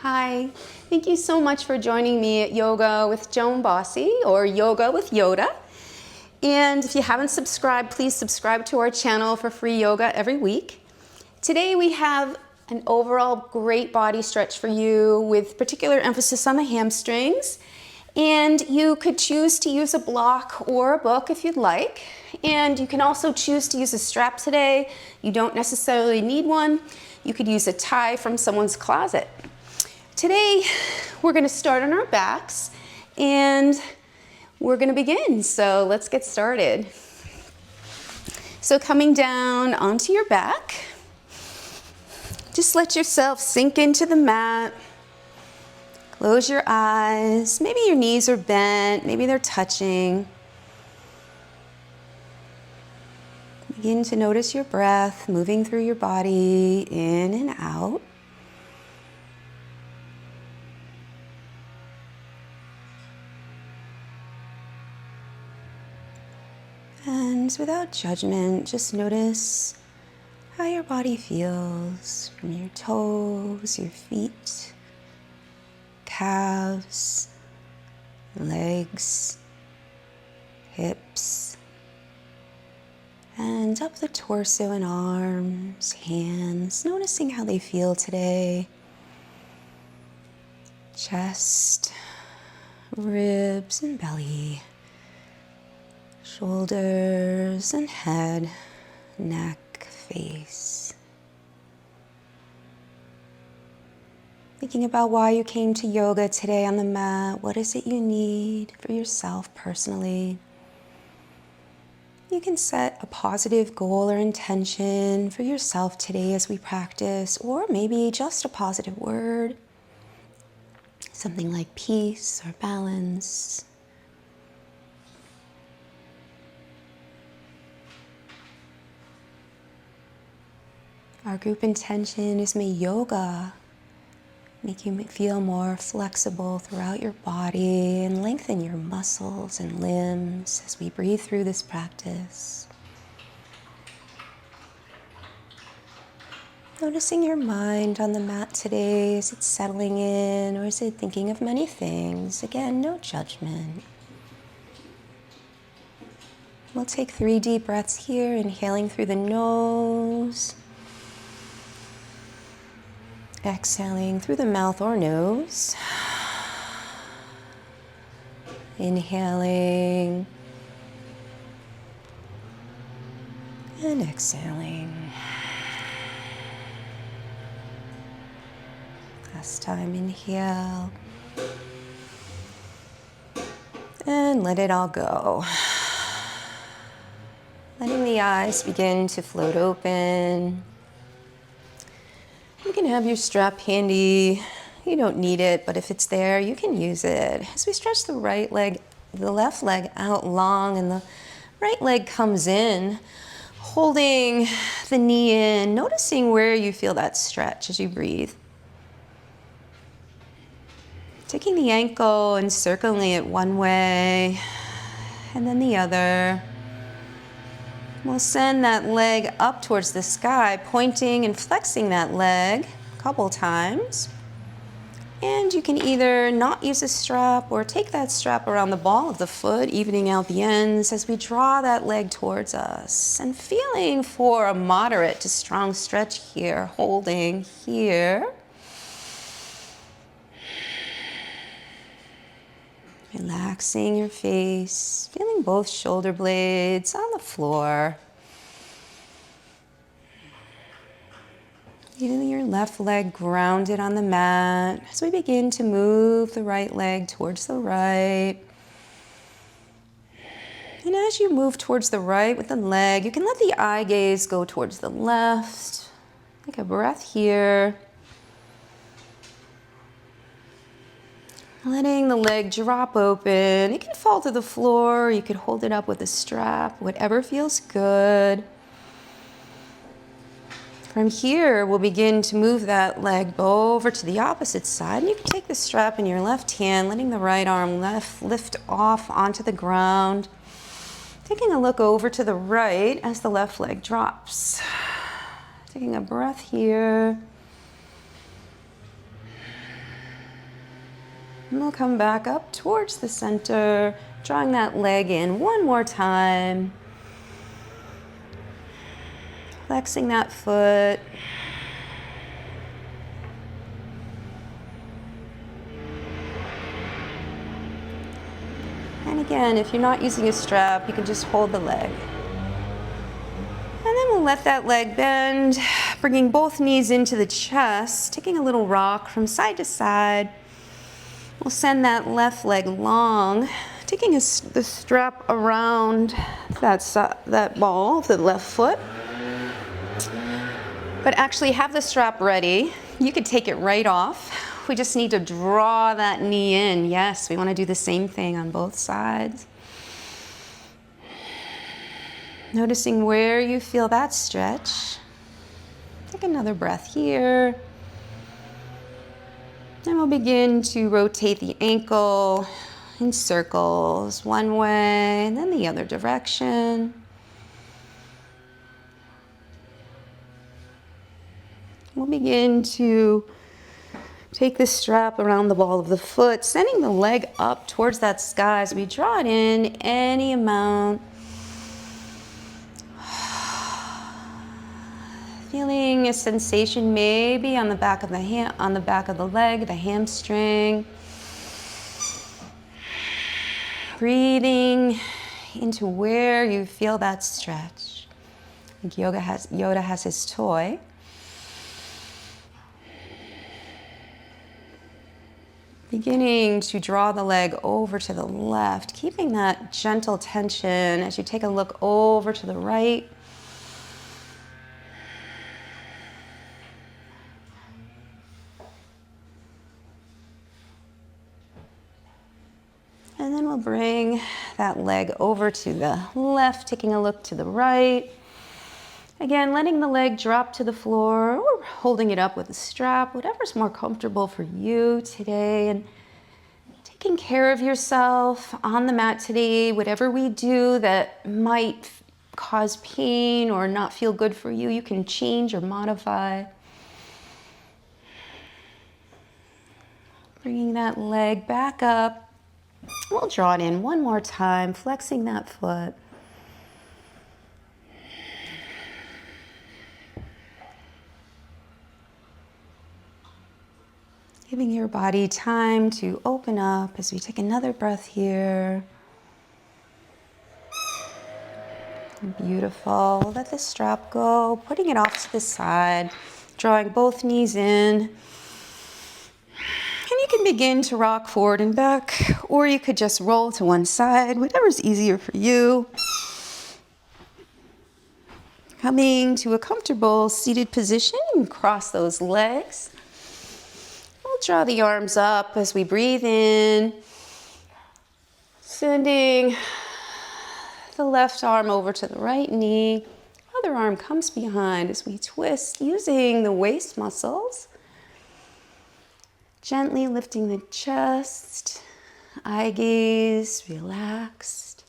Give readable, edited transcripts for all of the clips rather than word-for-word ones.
Hi, thank you so much for joining me at Yoga with Joan Bossy, or Yoga with Yoda. And if you haven't subscribed, please subscribe to our channel for free yoga every week. Today we have an overall great body stretch for you with particular emphasis on the hamstrings. And you could choose to use a block or a book if you'd like. And you can also choose to use a strap today. You don't necessarily need one. You could use a tie from someone's closet. Today, we're going to start on our backs and we're going to begin. So let's get started. So coming down onto your back, just let yourself sink into the mat. Close your eyes. Maybe your knees are bent, maybe they're touching. Begin to notice your breath moving through your body in and out. And without judgment, just notice how your body feels from your toes, your feet, calves, legs, hips, and up the torso and arms, hands, noticing how they feel today. Chest, ribs, and belly. Shoulders and head, neck, face. Thinking about why you came to yoga today on the mat. What is it you need for yourself personally? You can set a positive goal or intention for yourself today as we practice, or maybe just a positive word. Something like peace or balance. Our group intention is may yoga make you feel more flexible throughout your body and lengthen your muscles and limbs as we breathe through this practice. Noticing your mind on the mat today, is it settling in or is it thinking of many things? Again, no judgment. We'll take 3 deep breaths here, inhaling through the nose. Exhaling through the mouth or nose. Inhaling. And exhaling. Last time, inhale. And let it all go. Letting the eyes begin to float open. You can have your strap handy. You don't need it, but if it's there, you can use it. As we stretch the left leg out long and the right leg comes in, holding the knee in, noticing where you feel that stretch as you breathe. Taking the ankle and circling it one way and then the other. We'll send that leg up towards the sky, pointing and flexing that leg a couple times. And you can either not use a strap or take that strap around the ball of the foot, evening out the ends as we draw that leg towards us. And feeling for a moderate to strong stretch here, holding here. Relaxing your face, feeling both shoulder blades on the floor. Feeling your left leg grounded on the mat as we begin to move the right leg towards the right. And as you move towards the right with the leg, you can let the eye gaze go towards the left. Take a breath here. Letting the leg drop open. It can fall to the floor. You could hold it up with a strap, whatever feels good. From here, we'll begin to move that leg over to the opposite side. And you can take the strap in your left hand, letting the right arm lift off onto the ground. Taking a look over to the right as the left leg drops. Taking a breath here. And we'll come back up towards the center, drawing that leg in one more time. Flexing that foot. And again, if you're not using a strap, you can just hold the leg. And then we'll let that leg bend, bringing both knees into the chest, taking a little rock from side to side. We'll send that left leg long, taking the strap around that ball of the left foot. But actually have the strap ready. You could take it right off. We just need to draw that knee in. Yes, we want to do the same thing on both sides. Noticing where you feel that stretch. Take another breath here. And we'll begin to rotate the ankle in circles, one way and then the other direction. We'll begin to take the strap around the ball of the foot, sending the leg up towards that sky as we draw it in any amount. Feeling a sensation maybe on the back of the leg, the hamstring. Breathing into where you feel that stretch. I think Yoda has his toy. Beginning to draw the leg over to the left, keeping that gentle tension as you take a look over to the right. And then we'll bring that leg over to the left, taking a look to the right. Again, letting the leg drop to the floor or holding it up with a strap, whatever's more comfortable for you today. And taking care of yourself on the mat today, whatever we do that might cause pain or not feel good for you, you can change or modify. Bringing that leg back up. We'll draw it in one more time, flexing that foot. Giving your body time to open up as we take another breath here. Beautiful. Let the strap go, putting it off to the side, drawing both knees in. And you can begin to rock forward and back, or you could just roll to one side, whatever's easier for you. Coming to a comfortable seated position, and cross those legs. We'll draw the arms up as we breathe in, sending the left arm over to the right knee. Other arm comes behind as we twist using the waist muscles. Gently lifting the chest, eye gaze relaxed.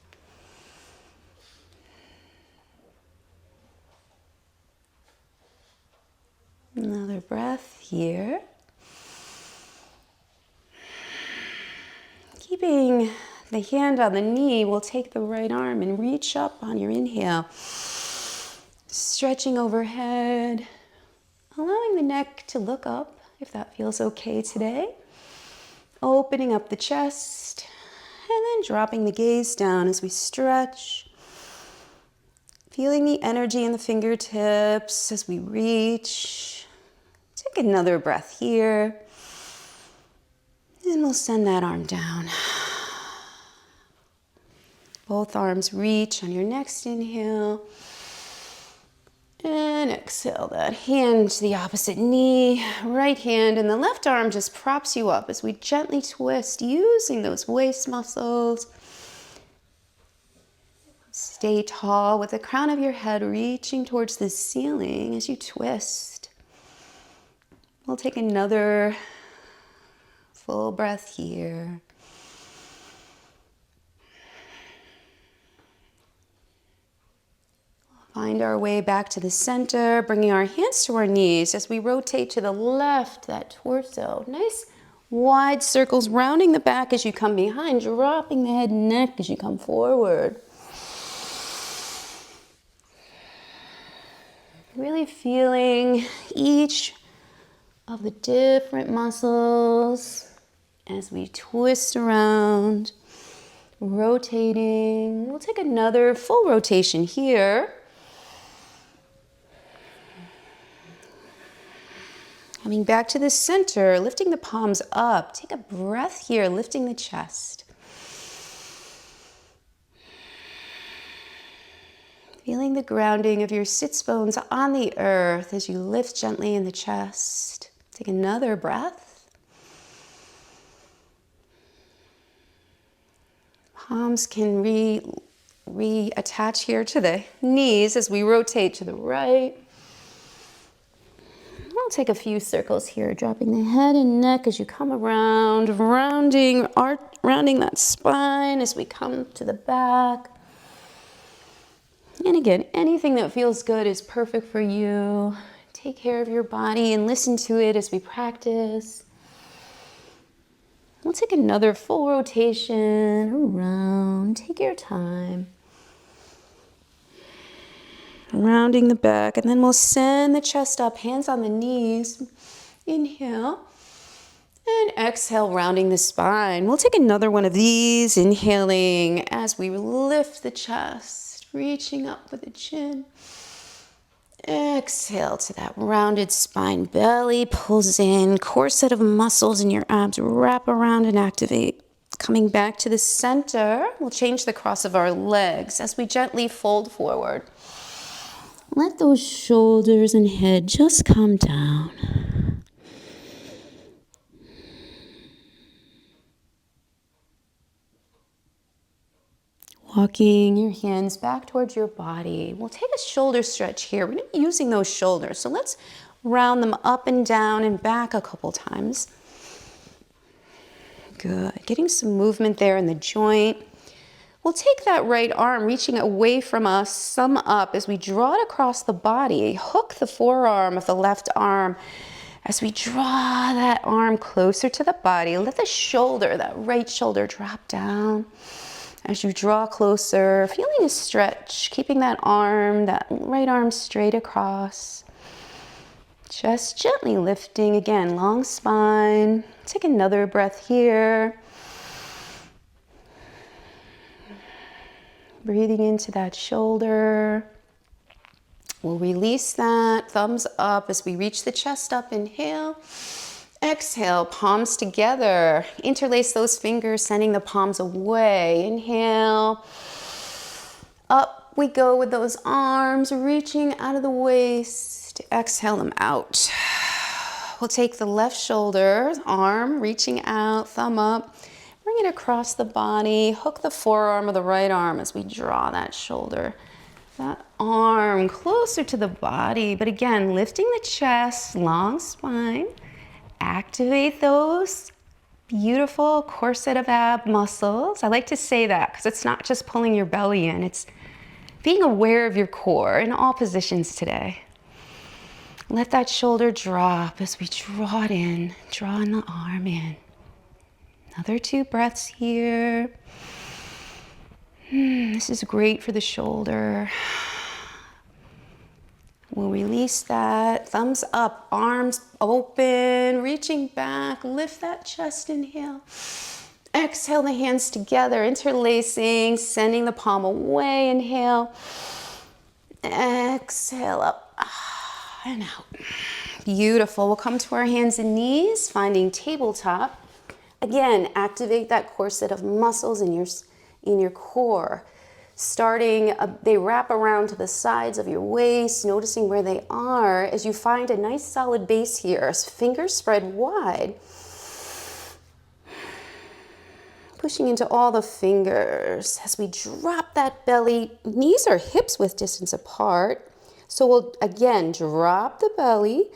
Another breath here. Keeping the hand on the knee, we'll take the right arm and reach up on your inhale. Stretching overhead, allowing the neck to look up if that feels okay today. Opening up the chest and then dropping the gaze down as we stretch. Feeling the energy in the fingertips as we reach. Take another breath here. And we'll send that arm down. Both arms reach on your next inhale. And exhale that hand to the opposite knee. Right hand and the left arm just props you up as we gently twist using those waist muscles. Stay tall with the crown of your head reaching towards the ceiling as you twist. We'll take another full breath here. Find our way back to the center, bringing our hands to our knees as we rotate to the left, that torso. Nice Wide circles, rounding the back as you come behind, dropping the head and neck as you come forward. Really feeling each of the different muscles as we twist around, rotating. We'll take another full rotation here. Coming back to the center, lifting the palms up. Take a breath here, lifting the chest. Feeling the grounding of your sits bones on the earth as you lift gently in the chest. Take another breath. Palms can reattach here to the knees as we rotate to the right. We'll take a few circles here, dropping the head and neck as you come around, rounding that spine as we come to the back. And again, anything that feels good is perfect for you. Take care of your body and listen to it as we practice. We'll take another full rotation around. Take your time. Rounding the back, and then we'll send the chest up, hands on the knees. Inhale. And exhale, rounding the spine. We'll take another one of these, inhaling as we lift the chest, reaching up with the chin. Exhale to that rounded spine. Belly pulls in, core set of muscles in your abs wrap around and activate. Coming back to the center, we'll change the cross of our legs as we gently fold forward. Let those shoulders and head just come down. Walking your hands back towards your body. We'll take a shoulder stretch here. We're going to be using those shoulders. So let's round them up and down and back a couple times. Good. Getting some movement there in the joint. We'll take that right arm, reaching away from us, thumb up as we draw it across the body. Hook the forearm of the left arm as we draw that arm closer to the body. Let the shoulder, that right shoulder, drop down. As you draw closer, feeling a stretch, keeping that arm, that right arm straight across. Just gently lifting, again, long spine. Take another breath here. Breathing into that shoulder. We'll release that, thumbs up as we reach the chest up, inhale. Exhale, palms together. Interlace those fingers, sending the palms away. Inhale. Up we go with those arms, reaching out of the waist. Exhale them out. We'll take the left shoulder, arm, reaching out, thumb up. Bring it across the body. Hook the forearm of the right arm as we draw that shoulder, that arm closer to the body. But again, lifting the chest, long spine. Activate those beautiful core set of ab muscles. I like to say that because it's not just pulling your belly in, it's being aware of your core in all positions today. Let that shoulder drop as we draw it in, drawing the arm in. Another 2 breaths here. This is great for the shoulder. We'll release that, thumbs up, arms open, reaching back, lift that chest, inhale. Exhale the hands together, interlacing, sending the palm away, inhale. Exhale up and out. Beautiful, we'll come to our hands and knees, finding tabletop. Again, activate that core set of muscles in your core. Starting, they wrap around to the sides of your waist, noticing where they are as you find a nice solid base here. Fingers spread wide. Pushing into all the fingers as we drop that belly. Knees or hips width distance apart. So we'll, again, drop the belly.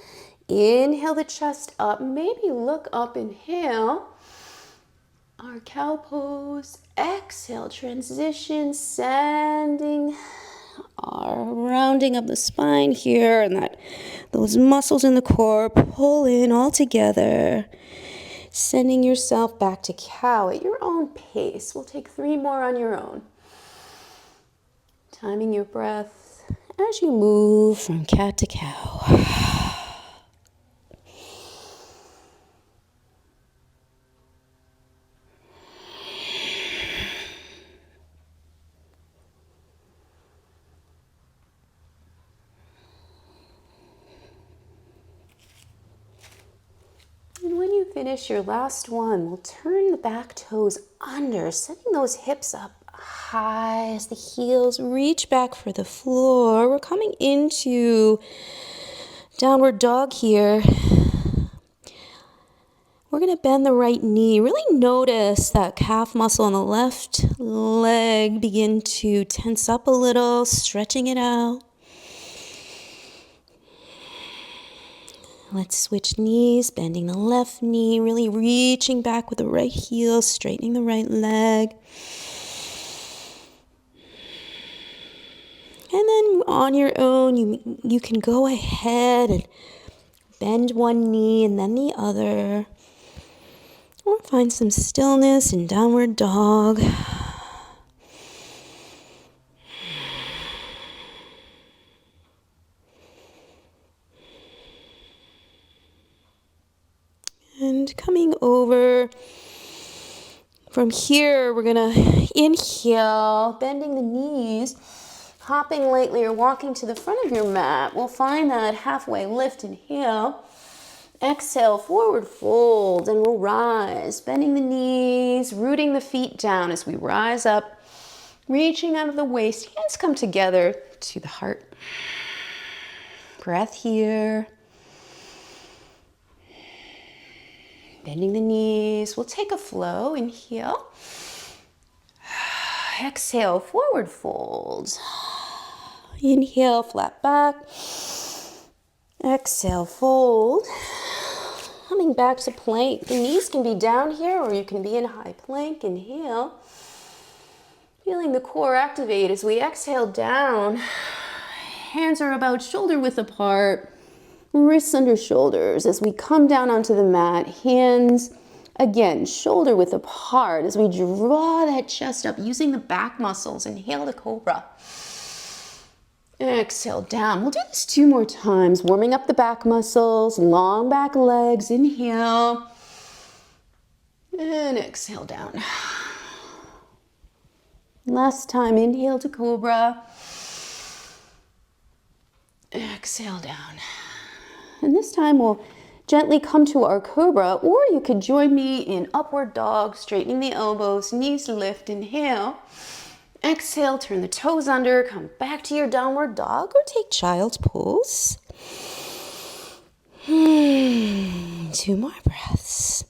Inhale the chest up. Maybe look up, inhale. Our cow pose. Exhale, transition, sending our rounding of the spine here, and those muscles in the core pull in all together. Sending yourself back to cow at your own pace. We'll take 3 more on your own. Timing your breath as you move from cat to cow. And when you finish your last one, we'll turn the back toes under, sending those hips up high as the heels reach back for the floor. We're coming into downward dog here. We're going to bend the right knee. Really notice that calf muscle on the left leg begin to tense up a little, stretching it out. Let's switch knees, bending the left knee, really reaching back with the right heel, straightening the right leg. And then on your own, you can go ahead and bend one knee and then the other. Or find some stillness in downward dog. And coming over from here, we're going to inhale, bending the knees, hopping lightly or walking to the front of your mat. We'll find that halfway lift, inhale. Exhale, forward fold, and we'll rise, bending the knees, rooting the feet down as we rise up, reaching out of the waist. Hands come together to the heart. Breath here. Bending the knees. We'll take a flow. Inhale. Exhale, forward fold. Inhale, flat back. Exhale, fold. Coming back to plank. The knees can be down here or you can be in high plank. Inhale. Feeling the core activate as we exhale down. Hands are about shoulder width apart. Wrists under shoulders as we come down onto the mat. Hands, again, shoulder width apart as we draw that chest up using the back muscles. Inhale to cobra. Exhale down. We'll do this 2 more times, warming up the back muscles, long back legs. Inhale. And exhale down. Last time, inhale to cobra. Exhale down. And this time we'll gently come to our cobra, or you could join me in upward dog, straightening the elbows, knees lift. Inhale. Exhale, turn the toes under, come back to your downward dog or take child's pose. 2 more breaths.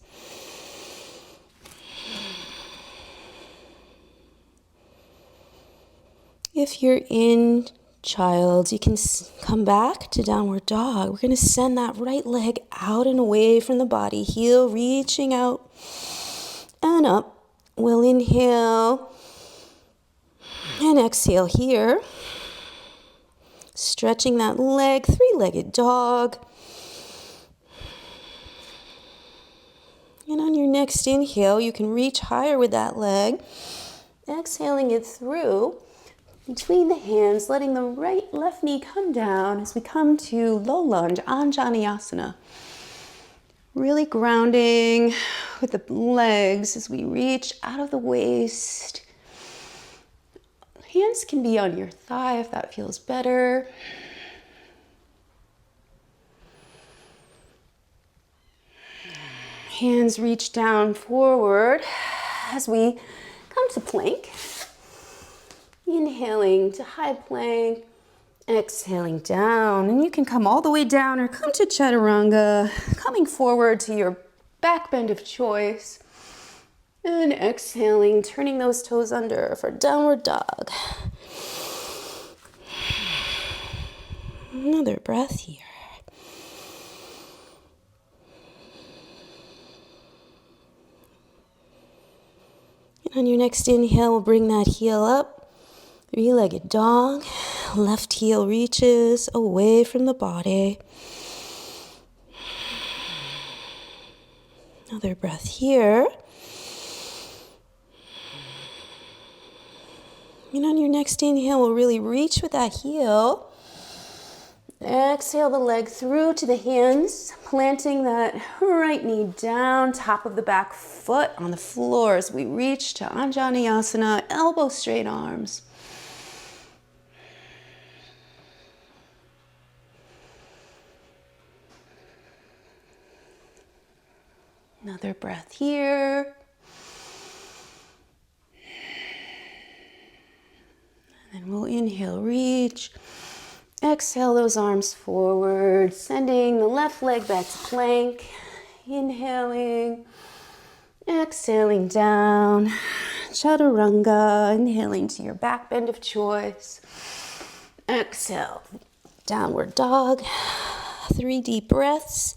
If you're in child, you can come back to downward dog. We're going to send that right leg out and away from the body, heel reaching out and up. We'll inhale. And exhale here, stretching that leg, 3-legged dog. And on your next inhale, you can reach higher with that leg, exhaling it through between the hands, letting the left knee come down as we come to low lunge, Anjaneyasana. Really grounding with the legs as we reach out of the waist. Hands can be on your thigh if that feels better. Hands reach down forward as we come to plank. Inhaling to high plank, exhaling down. And you can come all the way down or come to chaturanga, coming forward to your back bend of choice. And exhaling, turning those toes under for downward dog. Another breath here. And on your next inhale, we'll bring that heel up. 3-legged dog. Left heel reaches away from the body. Another breath here. And on your next inhale, we'll really reach with that heel. Exhale the leg through to the hands, planting that right knee down, top of the back foot on the floor as we reach to Anjaneyasana, elbow straight arms. Another breath here. And then we'll inhale, reach. Exhale those arms forward, sending the left leg back to plank. Inhaling, exhaling down. Chaturanga, inhaling to your back bend of choice. Exhale, downward dog. 3 deep breaths.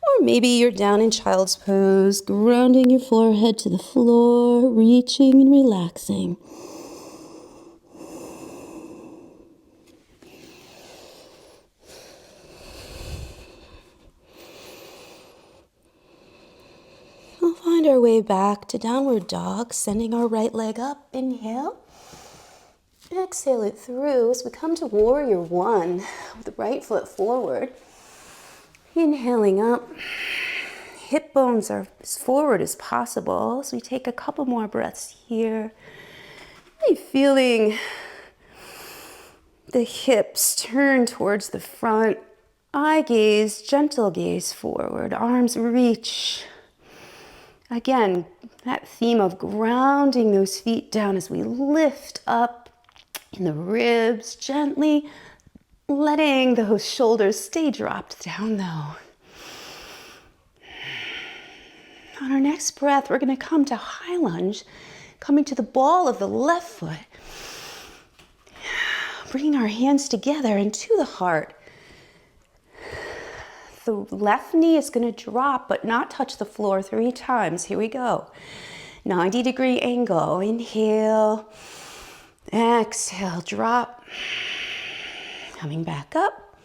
Or maybe you're down in child's pose, grounding your forehead to the floor, reaching and relaxing. We'll find our way back to downward dog, sending our right leg up. Inhale. Exhale it through as we come to warrior one with the right foot forward. Inhaling up. Hip bones are as forward as possible. So we take a couple more breaths here. Really feeling the hips turn towards the front. Eye gaze, gentle gaze forward. Arms reach. Again, that theme of grounding those feet down as we lift up in the ribs, gently letting those shoulders stay dropped down though. On our next breath, we're going to come to high lunge, coming to the ball of the left foot. Bringing our hands together into the heart. The left knee is going to drop but not touch the floor 3 times. Here we go. 90-degree angle. Inhale. Exhale. Drop. Coming back up.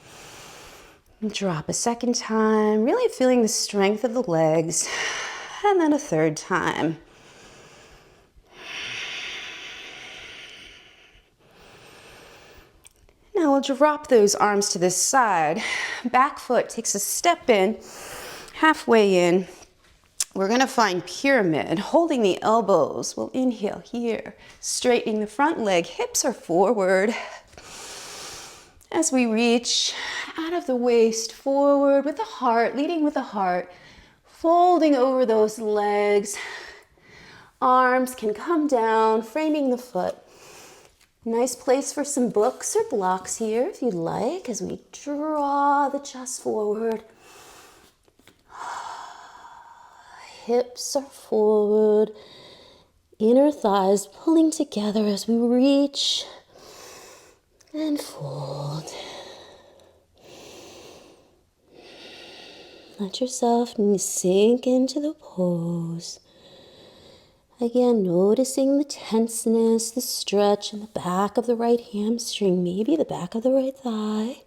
Drop a second time. Really feeling the strength of the legs. And then a third time. Now we'll drop those arms to this side. Back foot takes a step in, halfway in. We're going to find pyramid, holding the elbows. We'll inhale here, straightening the front leg. Hips are forward. As we reach out of the waist, forward with the heart, leading with the heart, folding over those legs. Arms can come down, framing the foot. Nice place for some books or blocks here if you'd like, as we draw the chest forward. Hips are forward, inner thighs pulling together as we reach and fold. Let yourself sink into the pose. Again, noticing the tenseness, the stretch in the back of the right hamstring, maybe the back of the right thigh.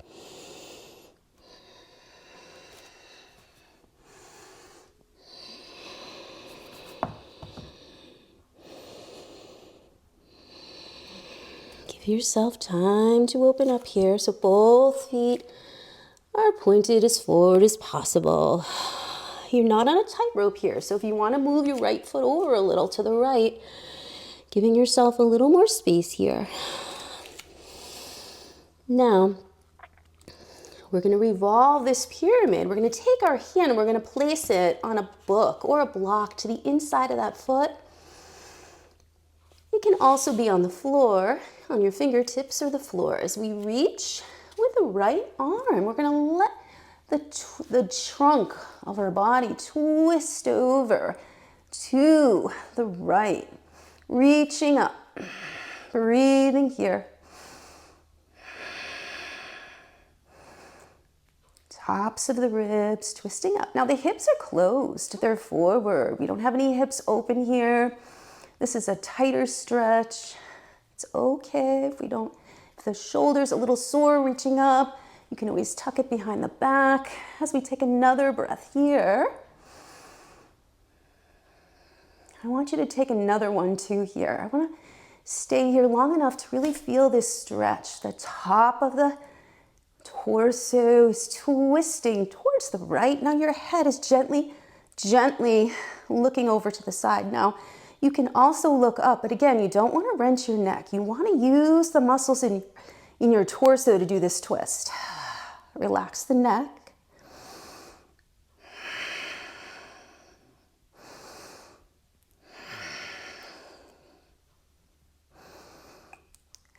Give yourself time to open up here so both feet are pointed as forward as possible. You're not on a tightrope here, so if you want to move your right foot over a little to the right, giving yourself a little more space here. Now, we're going to revolve this pyramid. We're going to take our hand and we're going to place it on a book or a block to the inside of that foot. It can also be on the floor, on your fingertips or the floor. As we reach with the right arm, we're going to let the trunk of our body twist over to the right, reaching up, breathing here. Tops of the ribs twisting up. Now the hips are closed, they're forward. We don't have any hips open here. This is a tighter stretch. It's okay if the shoulder's a little sore reaching up. You can always tuck it behind the back as we take another breath here. I want you to take another one too here. I want to stay here long enough to really feel this stretch. The top of the torso is twisting towards the right. Now your head is gently looking over to the side. Now you can also look up, but again, you don't want to wrench your neck. You want to use the muscles in your torso to do this twist. Relax the neck.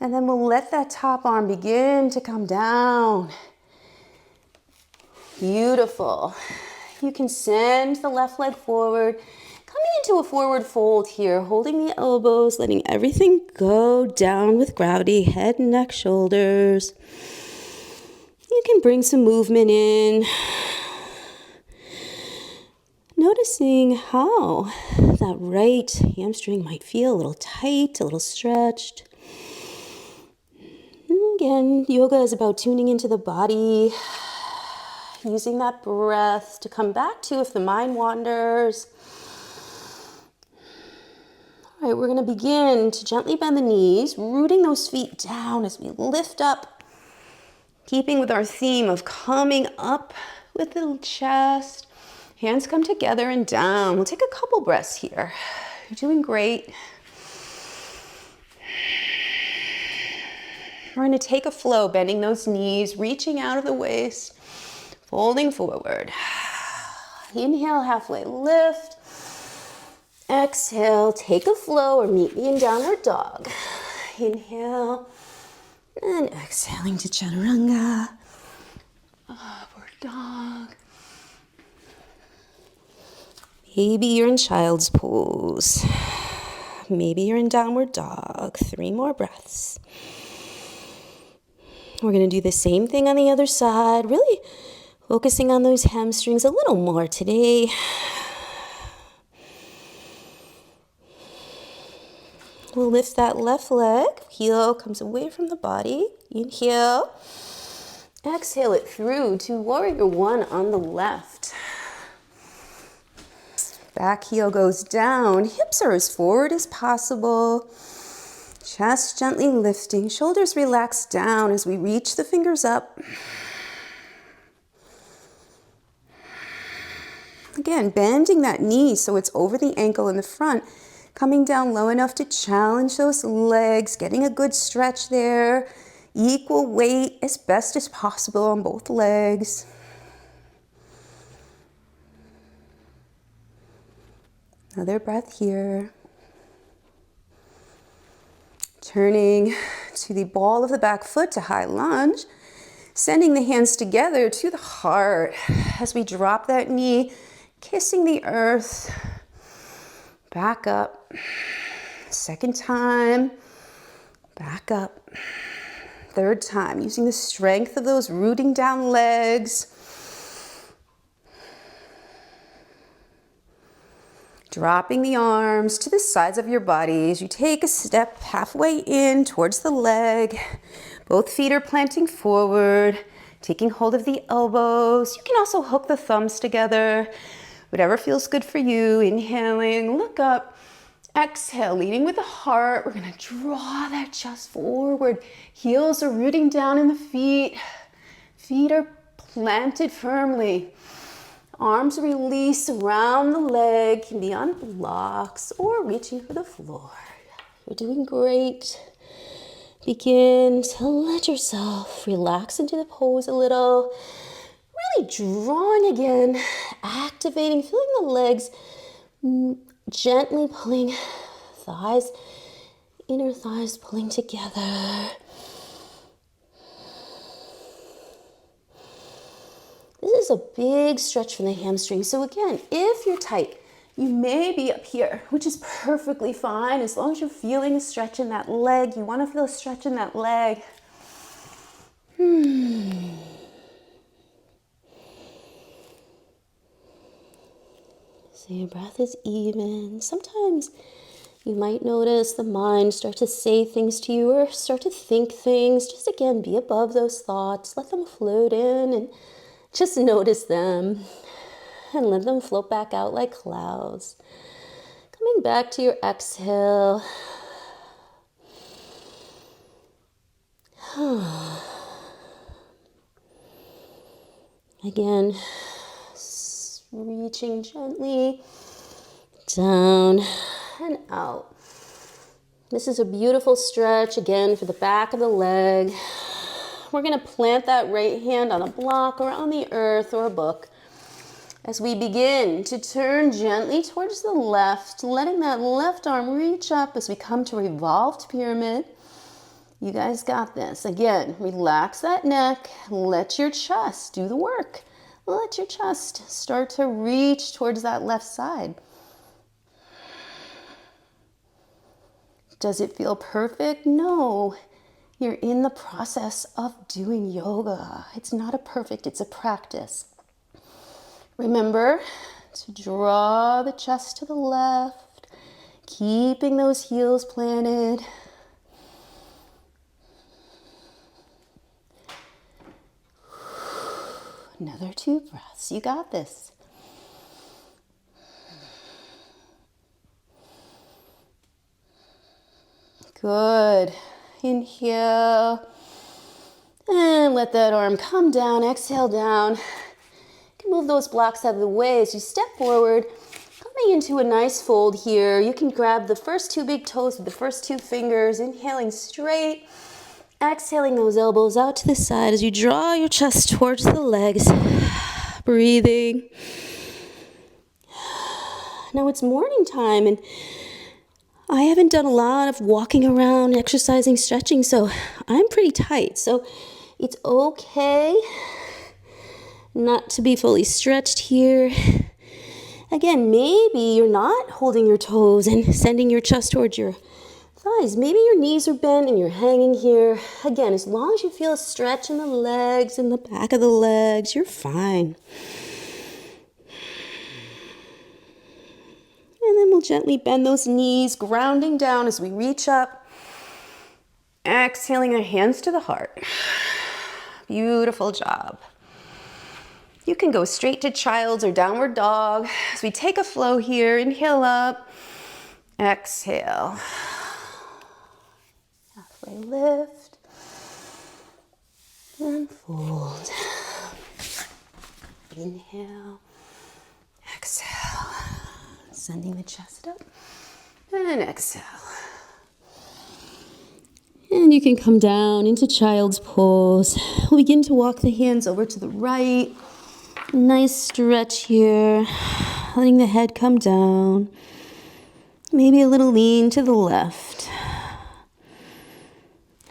And then we'll let that top arm begin to come down. Beautiful. You can send the left leg forward, coming into a forward fold here, holding the elbows, letting everything go down with gravity, head, neck, shoulders. You can bring some movement in. Noticing how that right hamstring might feel a little tight, a little stretched. Again, yoga is about tuning into the body, using that breath to come back to if the mind wanders. All right, we're going to begin to gently bend the knees, rooting those feet down as we lift up, keeping with our theme of coming up with the chest. Hands come together and down. We'll take a couple breaths here. You're doing great. We're going to take a flow, bending those knees, reaching out of the waist, folding forward. Inhale, halfway lift. Exhale, take a flow or meet me in downward dog. Inhale, and exhaling to chaturanga. Upward dog. Maybe you're in child's pose. Maybe you're in downward dog. 3 more breaths. We're going to do the same thing on the other side, really focusing on those hamstrings a little more today. We'll lift that left leg. Heel comes away from the body. Inhale. Exhale it through to warrior one on the left. Back heel goes down. Hips are as forward as possible. Chest gently lifting, shoulders relax down as we reach the fingers up. Again, bending that knee so it's over the ankle in the front, coming down low enough to challenge those legs, getting a good stretch there. Equal weight as best as possible on both legs. Another breath here. Turning to the ball of the back foot to high lunge, sending the hands together to the heart as we drop that knee, kissing the earth. Back up. Second time, back up. Third time, using the strength of those rooting down legs. Dropping the arms to the sides of your body as you take a step halfway in towards the leg. Both feet are planting forward, taking hold of the elbows. You can also hook the thumbs together, whatever feels good for you. Inhaling, look up. Exhale, leading with the heart. We're going to draw that chest forward. Heels are rooting down in the feet. Feet are planted firmly. Arms release around the leg, can be on blocks or reaching for the floor. You're doing great. Begin to let yourself relax into the pose a little. Really drawing again, activating, feeling the legs, gently pulling thighs, inner thighs pulling together. This is a big stretch from the hamstring. So again, if you're tight, you may be up here, which is perfectly fine. As long as you're feeling a stretch in that leg, you want to feel a stretch in that leg. So your breath is even. Sometimes you might notice the mind start to say things to you or start to think things. Just again, be above those thoughts. Let them float in and just notice them and let them float back out like clouds. Coming back to your exhale. Again, reaching gently down and out. This is a beautiful stretch, again, for the back of the leg. We're going to plant that right hand on a block or on the earth or a book as we begin to turn gently towards the left, letting that left arm reach up as we come to revolved pyramid. You guys got this. Again, relax that neck. Let your chest do the work. Let your chest start to reach towards that left side. Does it feel perfect? No. You're in the process of doing yoga. It's not a perfect, it's a practice. Remember to draw the chest to the left, keeping those heels planted. Another 2 breaths. You got this. Good. Inhale. And let that arm come down. Exhale down. Move those blocks out of the way as you step forward, coming into a nice fold here. You can grab the first 2 big toes with the first 2 fingers, inhaling straight, exhaling those elbows out to the side as you draw your chest towards the legs, breathing. Now it's morning time and I haven't done a lot of walking around, exercising, stretching, so I'm pretty tight. So it's okay not to be fully stretched here. Again, maybe you're not holding your toes and sending your chest towards your thighs. Maybe your knees are bent and you're hanging here. Again, as long as you feel a stretch in the legs and the back of the legs, you're fine. And then we'll gently bend those knees, grounding down as we reach up. Exhaling our hands to the heart. Beautiful job. You can go straight to child's or downward dog. As we take a flow here, inhale up, exhale. Halfway lift and fold. Inhale, exhale. Sending the chest up and exhale. And you can come down into child's pose. We'll begin to walk the hands over to the right. Nice stretch here, letting the head come down. Maybe a little lean to the left.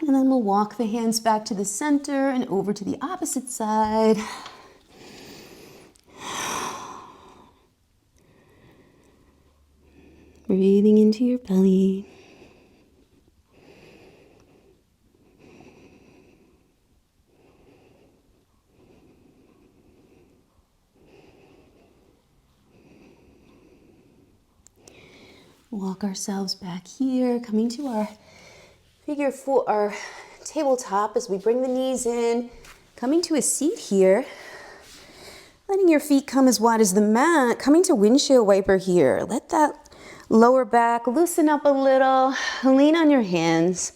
And then we'll walk the hands back to the center and over to the opposite side. Breathing into your belly. Walk ourselves back here, coming to our figure 4, our tabletop as we bring the knees in, coming to a seat here, letting your feet come as wide as the mat, coming to windshield wiper here. Let that lower back loosen up a little, lean on your hands.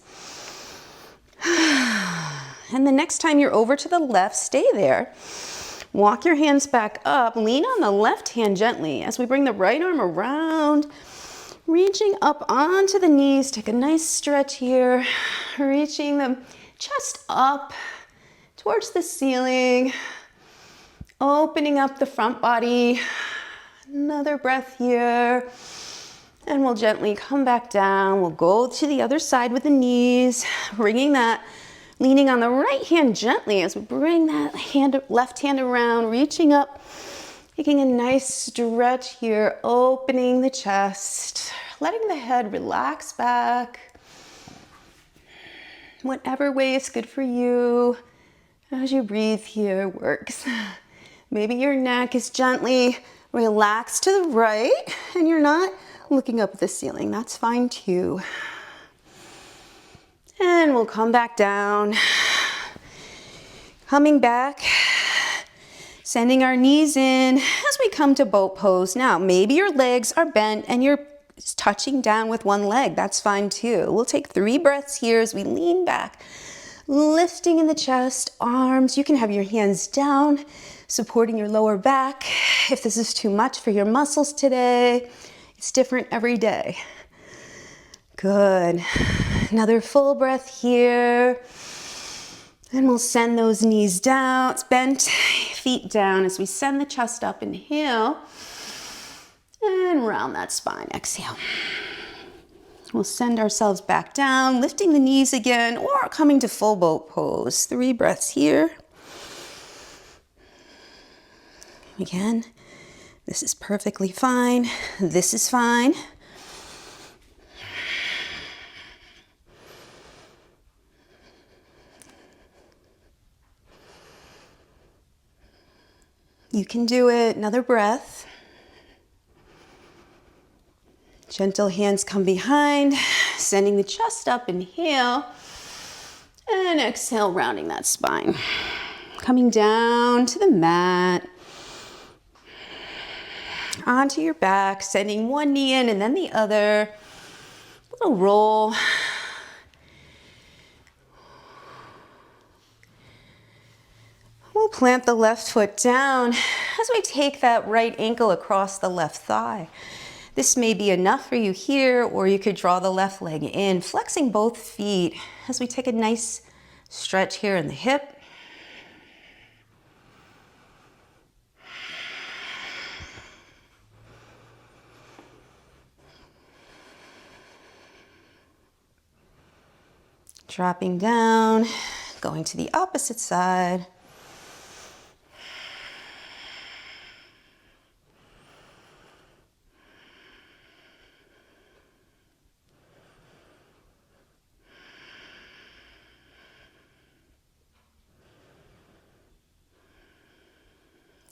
And the next time you're over to the left, stay there. Walk your hands back up, lean on the left hand gently as we bring the right arm around. Reaching up onto the knees, take a nice stretch here, reaching the chest up towards the ceiling, opening up the front body. Another breath here, and we'll gently come back down. We'll go to the other side with the knees, bringing that, leaning on the right hand gently as we bring that left hand around, reaching up. Taking a nice stretch here, opening the chest, letting the head relax back. Whatever way is good for you as you breathe here works. Maybe your neck is gently relaxed to the right and you're not looking up at the ceiling. That's fine too. And we'll come back down. Coming back. Sending our knees in as we come to boat pose. Now, maybe your legs are bent and you're touching down with one leg, that's fine too. We'll take 3 breaths here as we lean back, lifting in the chest, arms. You can have your hands down, supporting your lower back. If this is too much for your muscles today, it's different every day. Good. Another full breath here. And we'll send those knees down, bent feet down as we send the chest up. Inhale. And round that spine. Exhale. We'll send ourselves back down, lifting the knees again, or coming to full boat pose. 3 breaths here. Again, this is perfectly fine. This is fine. You can do it. Another breath. Gentle hands come behind, sending the chest up. Inhale. And exhale, rounding that spine. Coming down to the mat. Onto your back, sending one knee in and then the other. Little roll. We'll plant the left foot down as we take that right ankle across the left thigh. This may be enough for you here, or you could draw the left leg in, flexing both feet as we take a nice stretch here in the hip. Dropping down, going to the opposite side.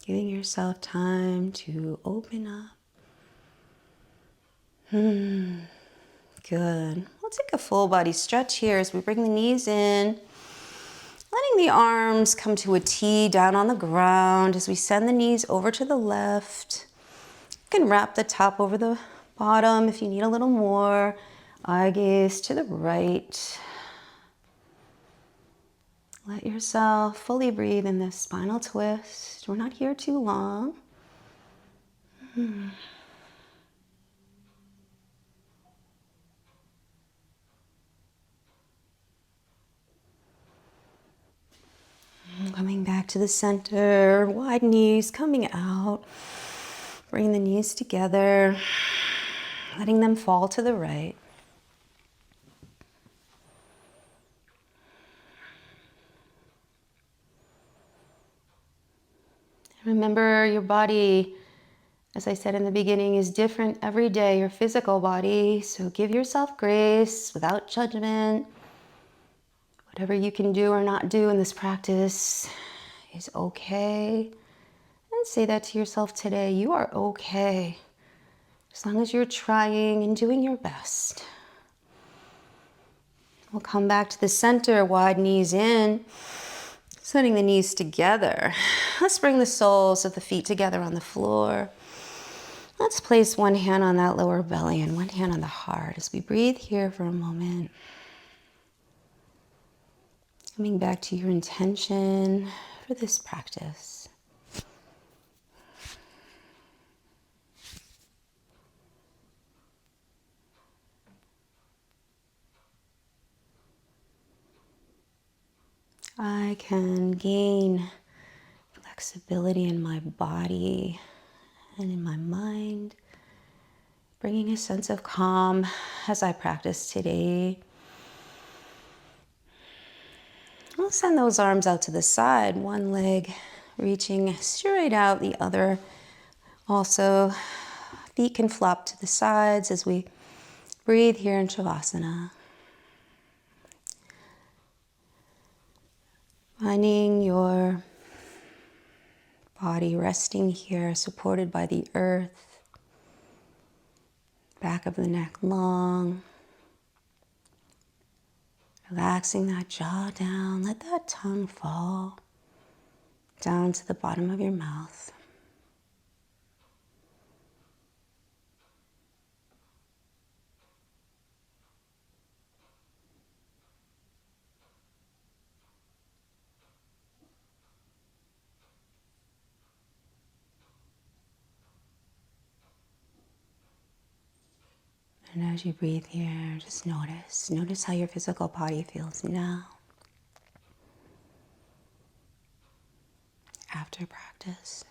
Giving yourself time to open up. Good. We'll take a full body stretch here as we bring the knees in. Letting the arms come to a T down on the ground as we send the knees over to the left. You can wrap the top over the bottom if you need a little more. Eye gaze to the right. Let yourself fully breathe in this spinal twist. We're not here too long. Coming back to the center, wide knees coming out. Bring the knees together, letting them fall to the right. Remember, your body, as I said in the beginning, is different every day, your physical body. So give yourself grace without judgment. Whatever you can do or not do in this practice is okay. And say that to yourself today. You are okay. As long as you're trying and doing your best. We'll come back to the center, wide knees in. Setting the knees together. Let's bring the soles of the feet together on the floor. Let's place one hand on that lower belly and one hand on the heart as we breathe here for a moment. Coming back to your intention for this practice. I can gain flexibility in my body and in my mind, bringing a sense of calm as I practice today. I'll send those arms out to the side, one leg reaching straight out, the other also. Feet can flop to the sides as we breathe here in Savasana. Finding your body resting here, supported by the earth. Back of the neck long. Relaxing that jaw down. Let that tongue fall down to the bottom of your mouth. And as you breathe here, just notice. Notice how your physical body feels now. After practice.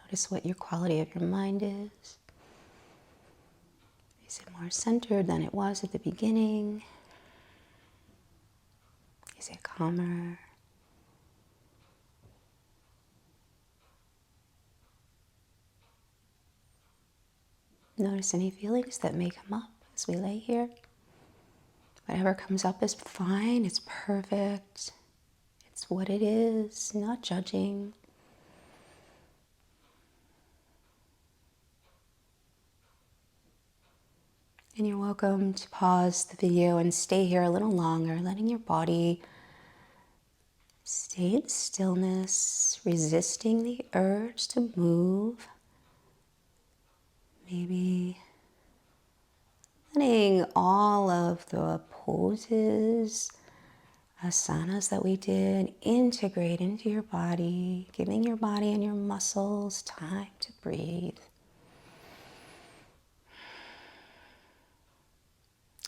Notice what your quality of your mind is. Is it more centered than it was at the beginning? Is it calmer? Notice any feelings that may come up as we lay here. Whatever comes up is fine, it's perfect. It's what it is, not judging. And you're welcome to pause the video and stay here a little longer, letting your body stay in stillness, resisting the urge to move. Maybe letting all of the poses, asanas that we did integrate into your body, giving your body and your muscles time to breathe.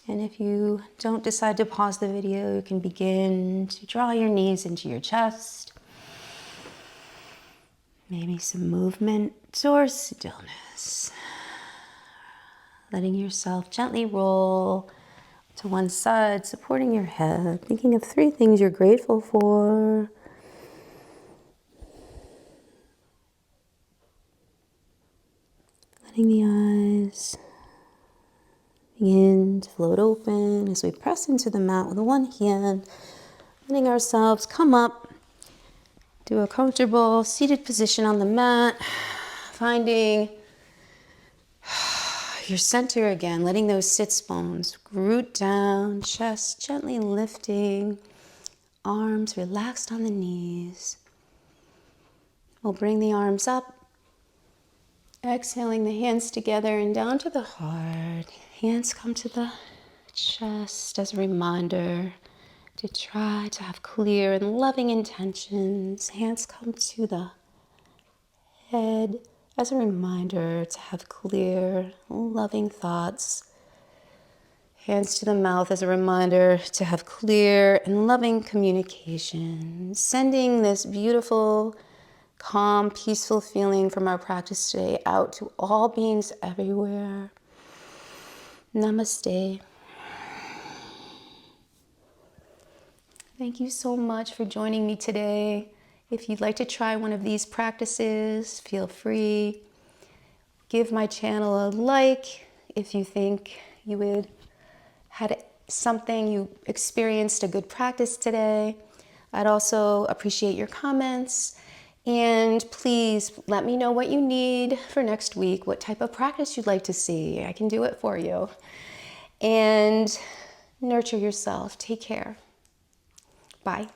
And if you don't decide to pause the video, you can begin to draw your knees into your chest. Maybe some movement or stillness. Letting yourself gently roll to one side, supporting your head, thinking of 3 things you're grateful for. Letting the eyes begin to float open as we press into the mat with one hand, letting ourselves come up, do a comfortable seated position on the mat, finding your center again, letting those sits bones root down, chest gently lifting, arms relaxed on the knees. We'll bring the arms up, exhaling the hands together and down to the heart. Hands come to the chest as a reminder to try to have clear and loving intentions. Hands come to the head as a reminder to have clear, loving thoughts. Hands to the mouth as a reminder to have clear and loving communication. Sending this beautiful, calm, peaceful feeling from our practice today out to all beings everywhere. Namaste. Thank you so much for joining me today. If you'd like to try one of these practices, feel free. Give my channel a like if you think you would had something, you experienced a good practice today. I'd also appreciate your comments. And please let me know what you need for next week, what type of practice you'd like to see. I can do it for you. And nurture yourself. Take care. Bye.